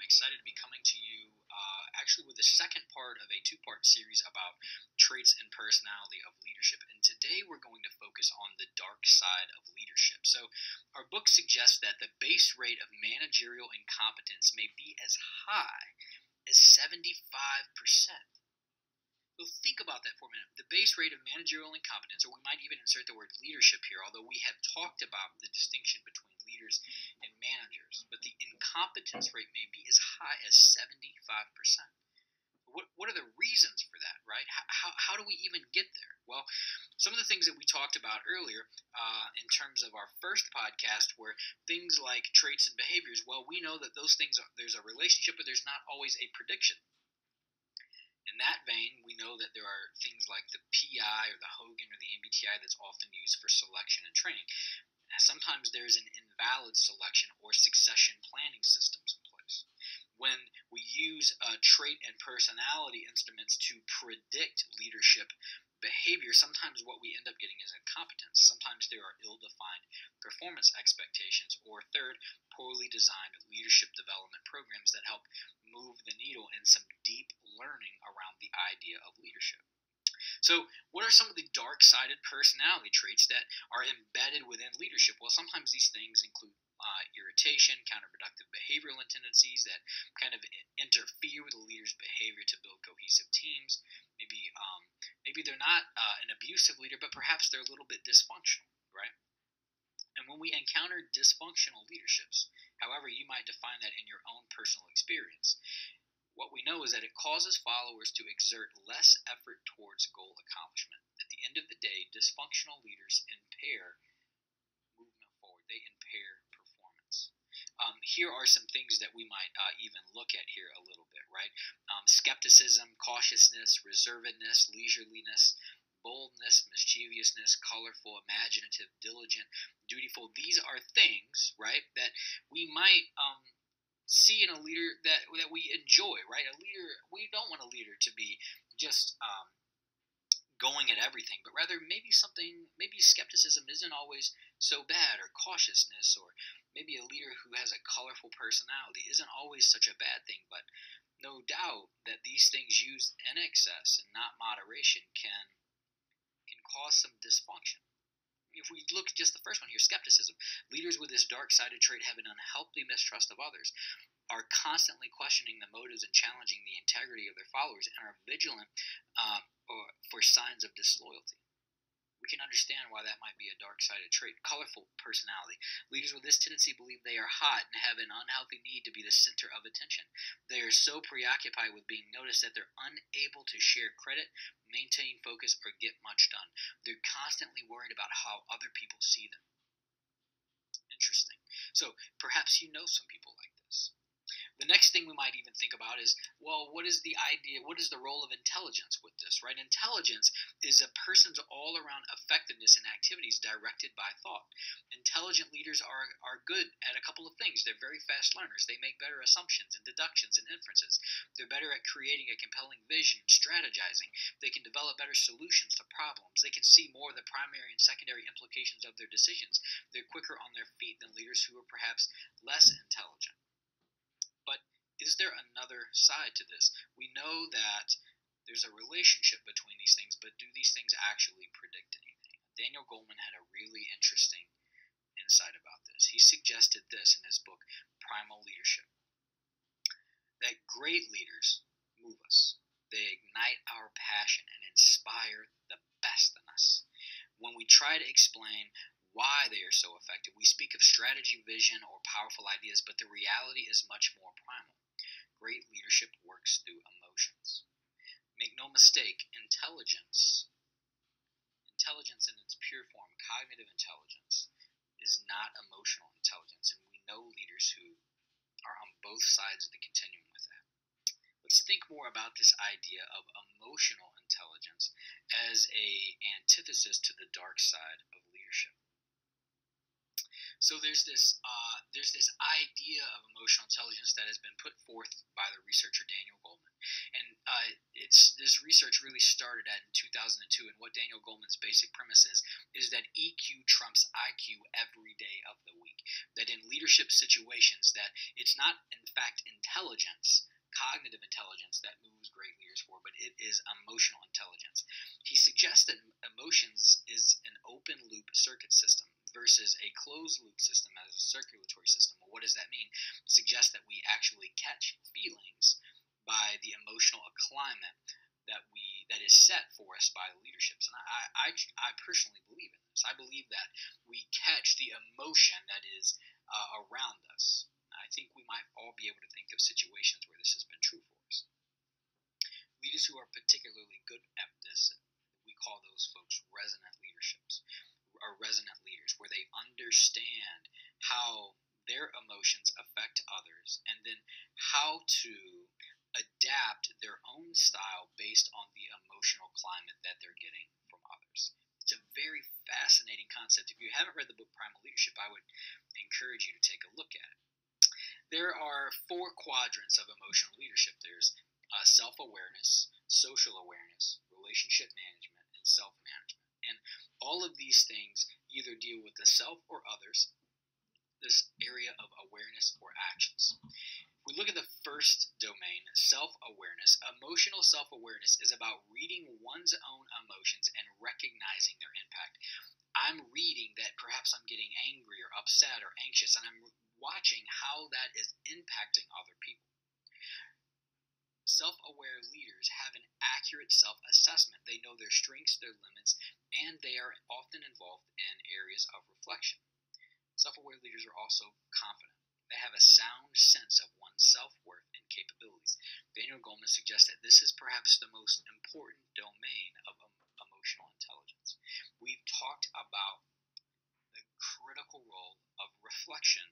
excited to be coming to you actually with the second part of a two-part series about traits and personality of leadership. And today we're going to focus on the dark side of leadership. So our book suggests that the base rate of managerial incompetence may be as high as 75%. So think about that for a minute. The base rate of managerial incompetence, or we might even insert the word leadership here, although we have talked about the distinction between leaders and managers, but the incompetence rate may be as high as 75%. What are the reasons for that, right? How do we even get there? Well, some of the things that we talked about earlier in terms of our first podcast were things like traits and behaviors. Well, we know that those things, there's a relationship, but there's not always a prediction. In that vein, we know that there are things like the PI or the Hogan or the MBTI that's often used for selection and training. Sometimes there's an invalid selection or succession planning systems in place. When we use trait and personality instruments to predict leadership behavior, sometimes what we end up getting is incompetence. Sometimes there are ill-defined performance expectations, or third, poorly designed leadership development programs that help move the needle in some deep learning around the idea of leadership. So what are some of the dark-sided personality traits that are embedded within leadership? Well, sometimes these things include irritation, counterproductive behavioral tendencies that kind of interfere with the leader's behavior to build cohesive teams. Maybe they're not an abusive leader, but perhaps they're a little bit dysfunctional, right? And when we encounter dysfunctional leaderships, however you might define that in your own personal experience, what we know is that it causes followers to exert less effort towards goal accomplishment. At the end of the day, dysfunctional leaders impair movement forward. They impair performance. Here are some things that we might even look at here a little bit, right? Skepticism, cautiousness, reservedness, leisureliness, boldness, mischievousness, colorful, imaginative, diligent, dutiful. These are things, right, that we might see in a leader that we enjoy, right? A leader, we don't want a leader to be just going at everything, but rather maybe skepticism isn't always so bad, or cautiousness, or maybe a leader who has a colorful personality isn't always such a bad thing. But no doubt that these things used in excess and not moderation can cause some dysfunction. If we look at just the first one here, skepticism. Leaders with this dark-sided trait have an unhealthy mistrust of others, are constantly questioning the motives and challenging the integrity of their followers, and are vigilant for signs of disloyalty. We can understand why that might be a dark-sided trait. Colorful personality. Leaders with this tendency believe they are hot and have an unhealthy need to be the center of attention. They are so preoccupied with being noticed that they're unable to share credit, maintain focus, or get much done. They're constantly worried about how other people see them. Interesting. So perhaps you know some people like this. The next thing we might even think about is, well, what is the role of intelligence with this, right? Intelligence is a person's all-around effectiveness in activities directed by thought. Intelligent leaders are good at a couple of things. They're very fast learners. They make better assumptions and deductions and inferences. They're better at creating a compelling vision and strategizing. They can develop better solutions to problems. They can see more of the primary and secondary implications of their decisions. They're quicker on their feet than leaders who are perhaps less intelligent. But is there another side to this? We know that there's a relationship between these things, but do these things actually predict anything? Daniel Goleman had a really interesting insight about this. He suggested this in his book, Primal Leadership, that great leaders move us. They ignite our passion and inspire the best in us. When we try to explain why they are so effective, we speak of strategy, vision, or powerful ideas, but the reality is much more primal. Great leadership works through emotions. Make no mistake, intelligence in its pure form, cognitive intelligence, is not emotional intelligence, and we know leaders who are on both sides of the continuum with that. Let's think more about this idea of emotional intelligence as an antithesis to the dark side of leadership. So there's this idea of emotional intelligence that has been put forth by the researcher Daniel Goleman, and this research really started in 2002. And what Daniel Goleman's basic premise is that EQ trumps IQ every day of the week. That in leadership situations, that it's not in fact intelligence, cognitive intelligence, that moves great leaders forward, but it is emotional intelligence. He suggests that emotions is an open loop circuit system versus a closed loop system as a circulatory system. Well, what does that mean? It suggests that we actually catch feelings by the emotional climate that is set for us by the leaderships. And I personally believe in this. I believe that we catch the emotion that is around us. I think we might all be able to think of situations where this has been true for us. Leaders who are particularly good at this, we call those folks resonant leaderships, or resonant leaders, where they understand how their emotions affect others and then how to adapt their own style based on the emotional climate that they're getting from others. It's a very fascinating concept. If you haven't read the book Primal Leadership, I would encourage you to take a look at it. There are 4 quadrants of emotional leadership. There's self-awareness, social awareness, relationship management, and self-management. And all of these things either deal with the self or others, this area of awareness or actions. If we look at the first domain, self-awareness, emotional self-awareness is about reading one's own emotions and recognizing their impact. I'm reading that perhaps I'm getting angry or upset or anxious, and I'm watching how that is impacting other people. Self-aware leaders have an accurate self-assessment. They know their strengths, their limits, and they are often involved in areas of reflection. Self-aware leaders are also confident. They have a sound sense of one's self-worth and capabilities. Daniel Goleman suggests that this is perhaps the most important domain of emotional intelligence. We've talked about the critical role of reflection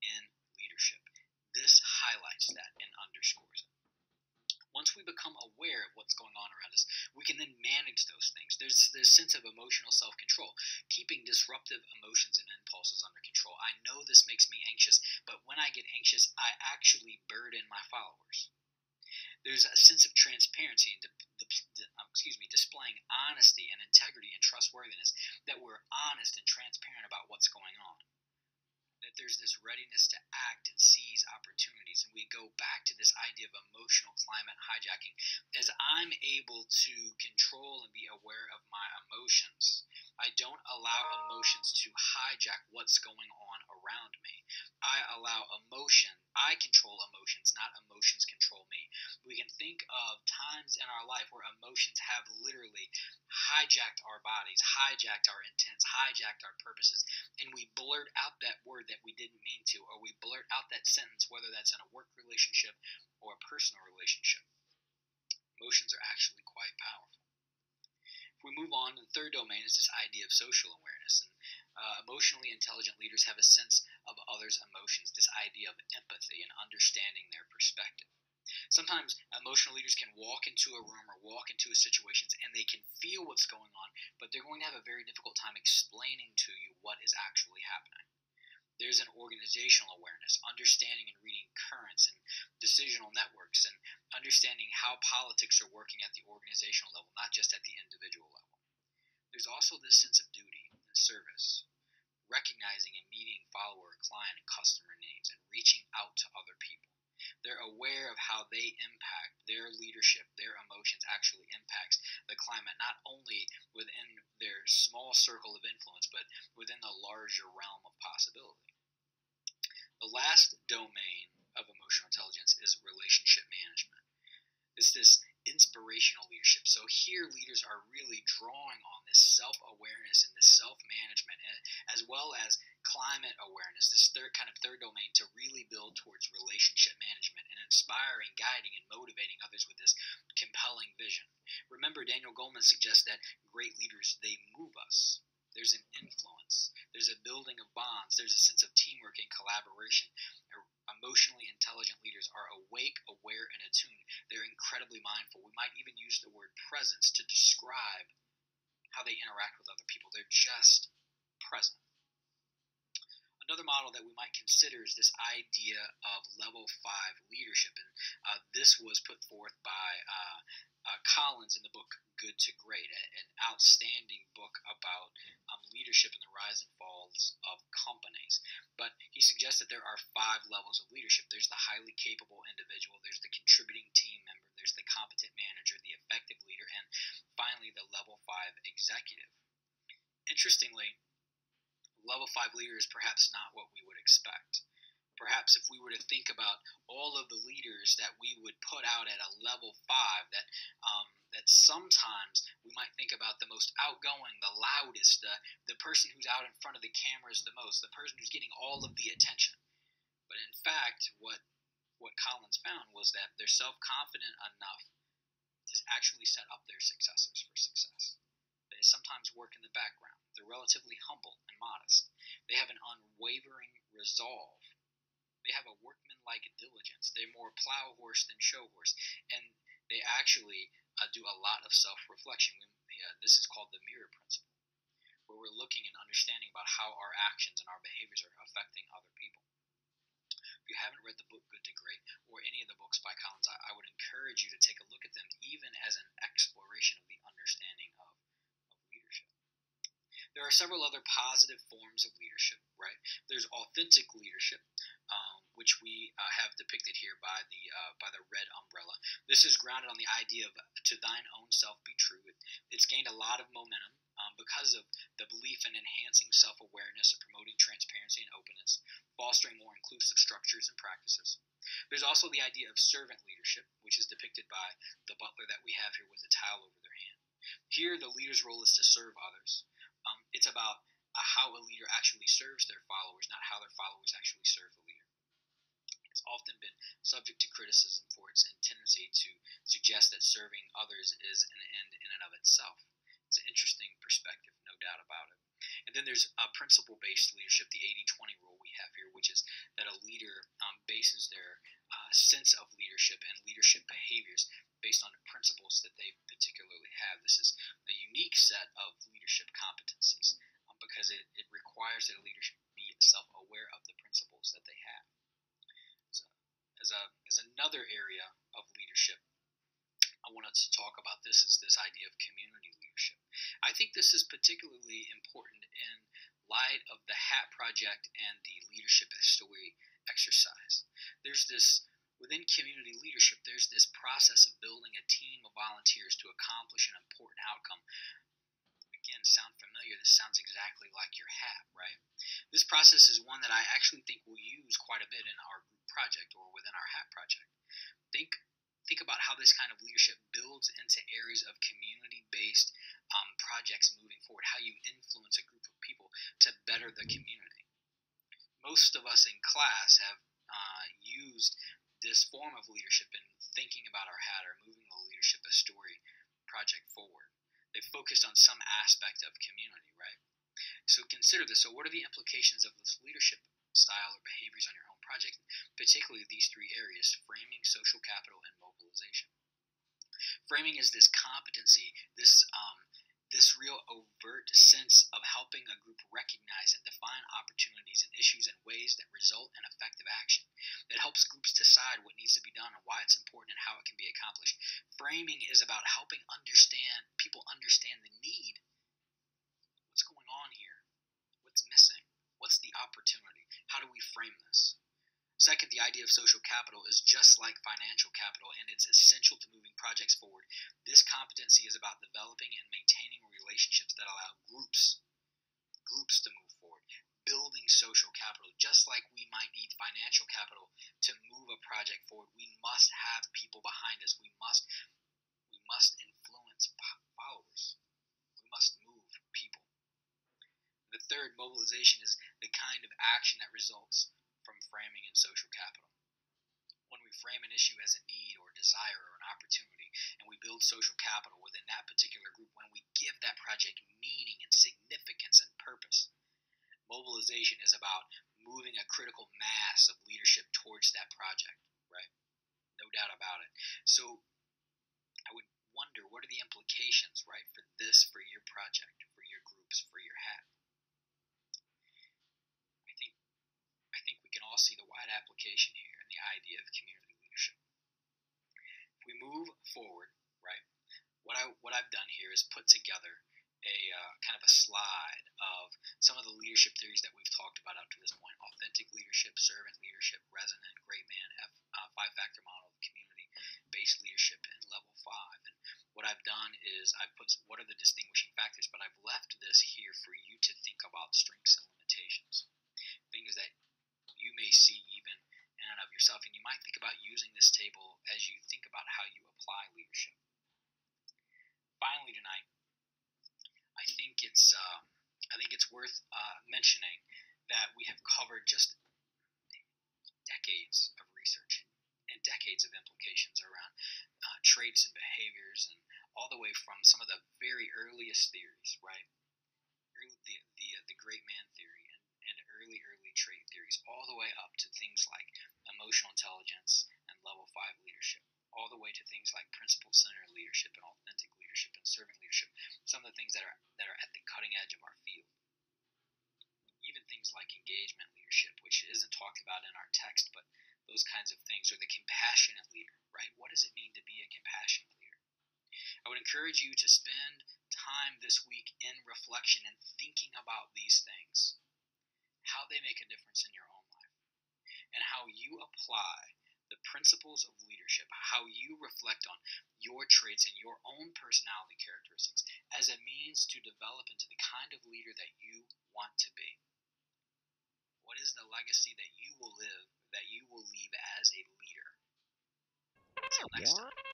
in leadership. This highlights that and underscores it. Once we become aware of what's going on around us, we can then manage those things. There's this sense of emotional self-control, keeping disruptive emotions and impulses under control. I know this makes me anxious, but when I get anxious, I actually burden my followers. There's a sense of transparency and displaying honesty and integrity and trustworthiness, that we're honest and transparent about what's going on. That there's this readiness to act and seize opportunities. And we go back to this idea of emotional climate hijacking. As I'm able to control and be aware of my emotions, I don't allow emotions to hijack what's going on around me. I control emotions, not emotions control me. We can think of times in our life where emotions have literally hijacked our bodies, hijacked our intents, hijacked our purposes, and we blurt out that word that we didn't mean to, or we blurt out that sentence, whether that's in a work relationship or a personal relationship. Emotions are actually quite powerful. If we move on, the third domain is this idea of social awareness. And emotionally intelligent leaders have a sense of others' emotions, this idea of empathy and understanding their perspective. Sometimes emotional leaders can walk into a room or walk into a situation and they can feel what's going on, but they're going to have a very difficult time explaining to you what is actually happening. There's an organizational awareness, understanding and reading currents and decisional networks, and understanding how politics are working at the organizational level, not just at the individual level. There's also this sense of duty and service, recognizing and meeting follower, client, and customer needs, and reaching out to other people. They're aware of how they impact their leadership, their emotions actually impacts the climate, not only within their small circle of influence, but within the larger realm of possibility. The last domain of emotional intelligence is relationship management. It's this inspirational leadership. So here leaders are really drawing on this self-awareness and this self-management, as well as climate awareness, this third domain, to really build towards relationship management and inspiring, guiding, and motivating others with this compelling vision. Remember, Daniel Goleman suggests that great leaders, they move us. There's an influence. There's a building of bonds. There's a sense of teamwork and collaboration. Emotionally intelligent leaders are awake, aware, and attuned. They're incredibly mindful. We might even use the word presence to describe how they interact with other people. They're just present. Another model that we might consider is this idea of level 5 leadership. And this was put forth by Collins in the book Good to Great, an outstanding book about leadership and the rise and falls of companies. But he suggests that there are 5 levels of leadership. There's the highly capable individual, there's the contributing team member, there's the competent manager, the effective leader, and finally the level 5 executive. Interestingly, level 5 leader is perhaps not what we would expect. Perhaps if we were to think about all of the leaders that we would put out at a level 5, that sometimes we might think about the most outgoing, the loudest, the person who's out in front of the cameras the most, the person who's getting all of the attention. But in fact, what Collins found was that they're self-confident enough to actually set up their successors for success. They sometimes work in the background. They're relatively humble and modest. They have an unwavering resolve. They have a workmanlike diligence. They're more plow horse than show horse. And they actually do a lot of self-reflection. This is called the mirror principle, where we're looking and understanding about how our actions and our behaviors are affecting other people. If you haven't read the book Good to Great or any of the books by Collins, I would encourage you to take a look at them, even as an exploration of the understanding of leadership. There are several other positive forms of leadership, right? There's authentic leadership, which we have depicted here by the red umbrella. This is grounded on the idea of to thine own self be true. It's gained a lot of momentum because of the belief in enhancing self-awareness and promoting transparency and openness, fostering more inclusive structures and practices. There's also the idea of servant leadership, which is depicted by the butler that we have here with a towel over their hand. Here, the leader's role is to serve others. It's about how a leader actually serves their followers, not how their followers actually serve the leader. It's often been subject to criticism for its tendency to suggest that serving others is an end in and of itself. It's an interesting perspective, no doubt about it. And then there's principle-based leadership, the 80-20 rule we have here, which is that a leader bases their sense of leadership and leadership behaviors based on the principles that they particularly have. This is a unique set of leadership competencies because it requires that a leader should be self-aware of the principles that they have. So, as another area of leadership, I wanted to talk about this idea of community leadership. I think this is particularly important in light of the HAT project and the leadership story exercise. Within community leadership, there's this process of building a team of volunteers to accomplish an important outcome. Again, sound familiar? This sounds exactly like your HAT, right? This process is one that I actually think we'll use quite a bit in our group project or within our HAT project. Think about how this kind of leadership builds into areas of community-based projects moving forward, how you influence a group of people to better the community. Most of us in class have used this form of leadership in thinking about our HAT or moving the leadership story project forward. They've focused on some aspect of community, right? So consider this. So what are the implications of this leadership style or behaviors on your own project, particularly these 3 areas: framing, social capital, and mobilization? Framing is this competency, this real overt sense of helping a group recognize and define opportunities and issues in ways that result in effective action. It helps groups decide what needs to be done and why it's important and how it can be accomplished. Framing is about helping people understand the need. What's going on here? What's missing? What's the opportunity? How do we frame this? Second, the idea of social capital is just like financial capital, and it's essential to moving projects forward. This competency is about developing and maintaining relationships that allow groups to move forward. Building social capital, just like we might need financial capital to move a project forward, we must have people behind us. We must influence followers. We must move people. The third, mobilization, is the kind of action that results from framing and social capital. When we frame an issue as a need or desire or an opportunity, and we build social capital within that particular group, when we give that project meaning and significance and purpose, mobilization is about moving a critical mass of leadership towards that project, right? No doubt about it. So I would wonder, what are the implications, right, for your project, for your groups, for your HAT? I think here is put together a kind of a slide of some of the leadership theories that we've talked about up to this point: authentic leadership, servant leadership, resonant, great man, five-factor model, community-based leadership, and level 5. And what I've done is I've put what are the distinguishing factors, but I've left this here for you to think about strengths and limitations, things that you may see even in and of yourself, and you might think about using this table as you think about how you apply leadership. Finally, tonight, I think it's worth mentioning that we have covered just decades of research and decades of implications around traits and behaviors, and all the way from some of the very earliest theories, right? The great man theory and early trait theories, all the way up to things like emotional intelligence and level 5 leadership, all the way to things like principle-centered leadership and authentic leadership and servant leadership, some of the things that are at the cutting edge of our field. Even things like engagement leadership, which isn't talked about in our text, but those kinds of things, or the compassionate leader, right? What does it mean to be a compassionate leader? I would encourage you to spend time this week in reflection and thinking about these things, how they make a difference in your own life, and how you apply the principles of leadership, how you reflect on your traits and your own personality characteristics as a means to develop into the kind of leader that you want to be. What is the legacy that you will leave as a leader? Until next time.